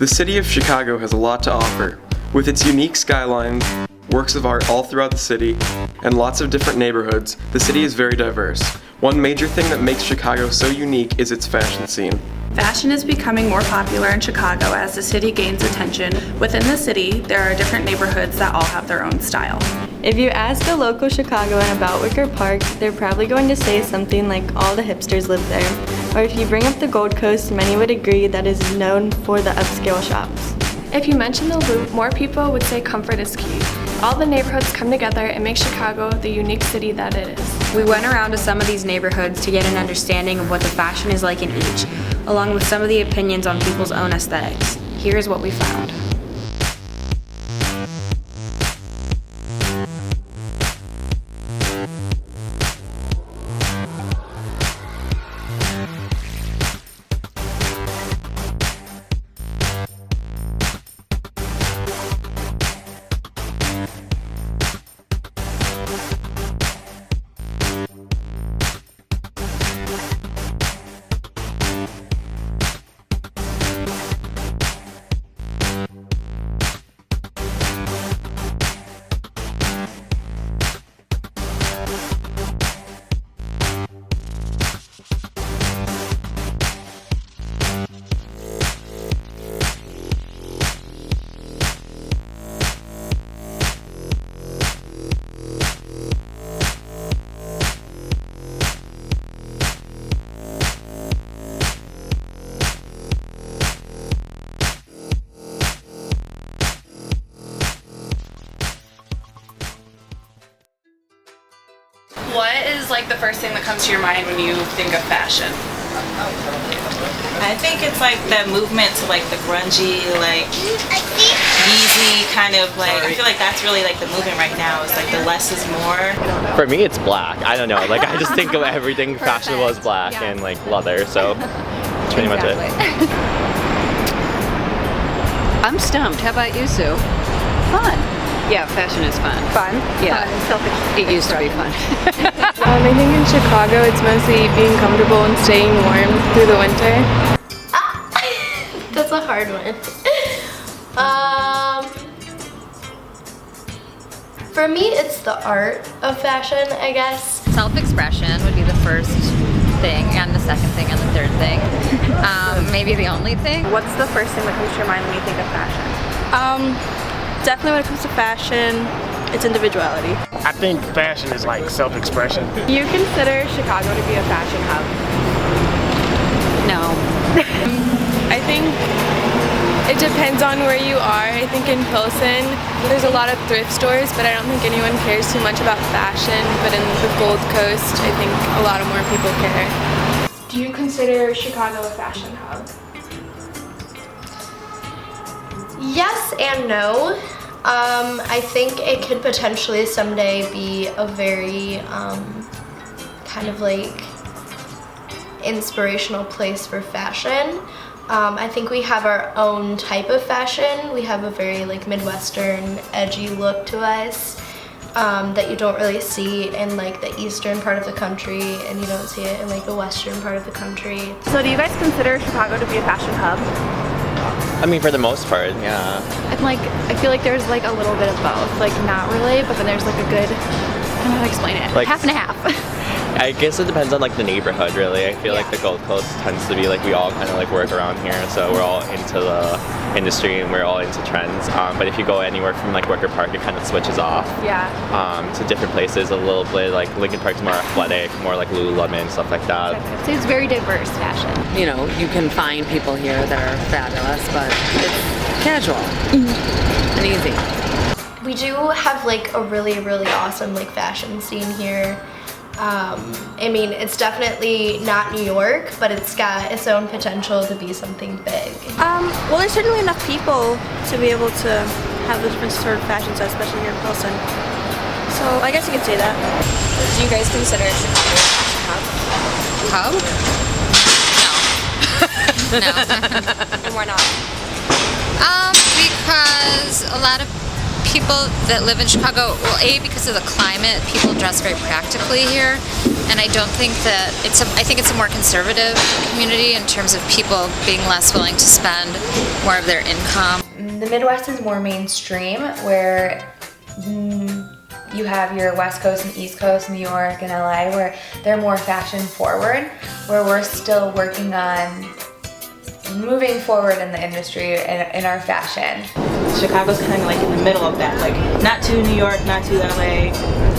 The city of Chicago has a lot to offer. With its unique skyline, works of art all throughout the city, and lots of different neighborhoods, the city is very diverse. One major thing that makes Chicago so unique is its fashion scene. Fashion is becoming more popular in Chicago as the city gains attention. Within the city, there are different neighborhoods that all have their own style. If you ask a local Chicagoan about Wicker Park, they're probably going to say something like all the hipsters live there. Or if you bring up the Gold Coast, many would agree that it is known for the upscale shops. If you mention the Loop, more people would say comfort is key. All the neighborhoods come together and make Chicago the unique city that it is. We went around to some of these neighborhoods to get an understanding of what the fashion is like in each, along with some of the opinions on people's own aesthetics. Here's what we found. What is like the first thing that comes to your mind when you think of fashion? I think it's like the movement to like the grungy, like Yeezy kind of like, I feel like that's really like the movement right now. It's like the less is more. For me, it's black. I don't know. Like I just think of everything fashionable as black and like leather. So that's pretty much it. I'm stumped. How about you, Sue? Fun. Yeah, fashion is fun. Fun? Yeah. It used to be fun. I think in Chicago it's mostly being comfortable and staying warm through the winter. That's a hard one. For me, it's the art of fashion, I guess. Self-expression would be the first thing, and the second thing, and the third thing. Maybe the only thing. What's the first thing that comes to your mind when you think of fashion? Definitely when it comes to fashion, it's individuality. I think fashion is like self-expression. Do you consider Chicago to be a fashion hub? No. I think it depends on where you are. I think in Pilsen, there's a lot of thrift stores, but I don't think anyone cares too much about fashion. But in the Gold Coast, I think a lot of more people care. Do you consider Chicago a fashion hub? Yes and no. I think it could potentially someday be a very kind of like inspirational place for fashion. I think we have our own type of fashion. We have a very like Midwestern edgy look to us that you don't really see in like the eastern part of the country, and you don't see it in like the western part of the country. So do you guys consider Chicago to be a fashion hub? I mean, for the most part, yeah. And like, I feel like there's like a little bit of both. Like not really, but then there's like a good, I don't know how to explain it. Like, half and a half. I guess it depends on like the neighborhood, really. I feel like the Gold Coast tends to be like we all kind of like work around here, so we're all into the industry and we're all into trends. But if you go anywhere from like Wicker Park, it kind of switches off. Yeah. To different places a little bit. Like Lincoln Park's more athletic, more like Lululemon, stuff like that. So it's very diverse fashion. You know, you can find people here that are fabulous, but it's casual and easy. We do have like a really awesome like fashion scene here. I mean, it's definitely not New York, but it's got its own potential to be something big. Well, there's certainly enough people to be able to have the different sort of fashion styles, especially here in Pilsen. So I guess you could say that. Do you guys consider Chicago a fashion hub? Hub? No. No. And why not? Because a lot of people that live in Chicago, well, A, because of the climate, people dress very practically here, and I don't think that I think it's a more conservative community in terms of people being less willing to spend more of their income. The Midwest is more mainstream, where you have your West Coast and East Coast, New York and LA, where they're more fashion forward, where we're still working on moving forward in the industry in our fashion. Chicago's kind of like in the middle of that, like not too New York, not too LA,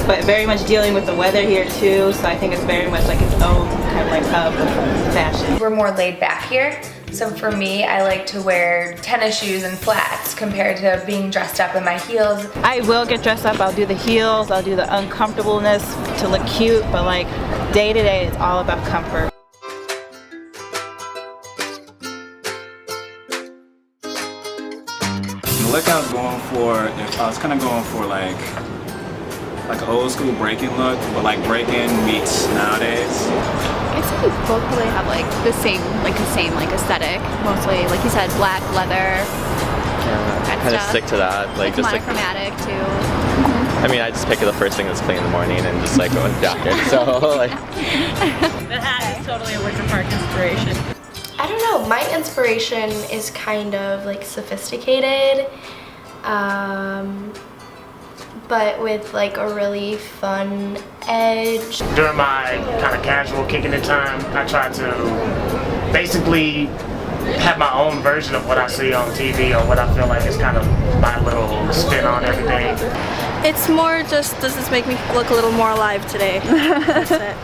but very much dealing with the weather here too, so I think it's very much like its own kind of like hub of fashion. We're more laid back here, so for me, I like to wear tennis shoes and flats compared to being dressed up in my heels. I will get dressed up, I'll do the heels, I'll do the uncomfortableness to look cute, but like day to day it's all about comfort. The look I was going for, I was kind of going for like an old school breaking look, but like breaking meets nowadays. I guess we both probably have like the same aesthetic. Mostly, like you said, black leather. Yeah, kind of stick to that, like just like monochromatic too. I mean, I just pick the first thing that's clean in the morning and just like go with jacket. So like. The hat is totally a Wicker Park inspiration. I don't know, my inspiration is kind of like sophisticated, but with like a really fun edge. During my kind of casual kicking it time, I try to basically have my own version of what I see on TV or what I feel like is kind of my little spin on everything. It's more just, does this make me look a little more alive today? That's it.